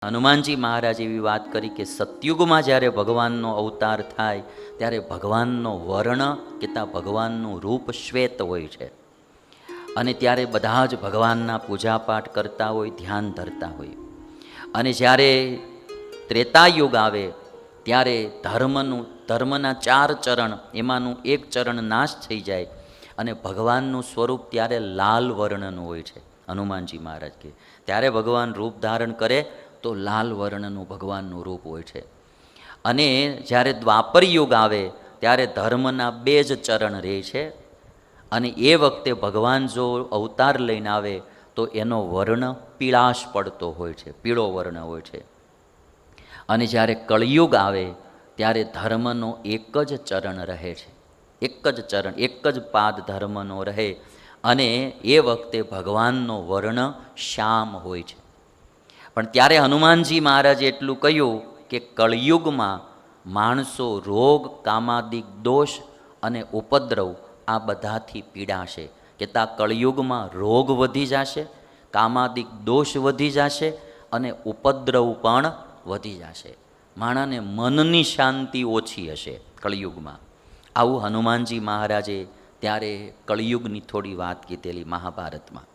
હનુમાનજી મહારાજ એવી વાત કરી કે સતયુગમાં જ્યારે ભગવાનનો અવતાર થાય ત્યારે ભગવાનનો વર્ણ કે ત્યાં ભગવાનનું રૂપ શ્વેત હોય છે અને ત્યારે બધા જ ભગવાનના પૂજાપાઠ કરતા હોય, ધ્યાન ધરતા હોય. અને જ્યારે ત્રેતાયુગ આવે ત્યારે ધર્મના 4 ચરણ, એમાંનું એક ચરણ નાશ થઈ જાય અને ભગવાનનું સ્વરૂપ ત્યારે લાલ વર્ણનું હોય છે. હનુમાનજી મહારાજ કહે ત્યારે ભગવાન રૂપ ધારણ કરે તો લાલ વર્ણનું ભગવાનનું રૂપ હોય છે. અને જ્યારે દ્વાપર યુગ આવે ત્યારે ધર્મના 2 જ ચરણ રહે છે અને એ વખતે ભગવાન જો અવતાર લઈને આવે તો એનો વર્ણ પીળાશ પડતો હોય છે, પીળો વર્ણ હોય છે. અને જ્યારે કળિયુગ આવે ત્યારે ધર્મનો એક જ ચરણ રહે છે, એક જ ચરણ, એક જ પાદ ધર્મનો રહે અને એ વખતે ભગવાનનો વર્ણ શ્યામ હોય છે. પણ ત્યારે હનુમાનજી મહારાજે એટલું કહ્યું કે કળિયુગમાં માણસો રોગ, કામાદિક દોષ અને ઉપદ્રવ આ બધાથી પીડાશે. કે તા કળિયુગમાં રોગ વધી જશે, કામાદિક દોષ વધી જશે અને ઉપદ્રવ પણ વધી જશે. માણસને મનની શાંતિ ઓછી હશે કળિયુગમાં. આવું હનુમાનજી મહારાજે ત્યારે કળિયુગની થોડી વાત કીધેલી મહાભારતમાં.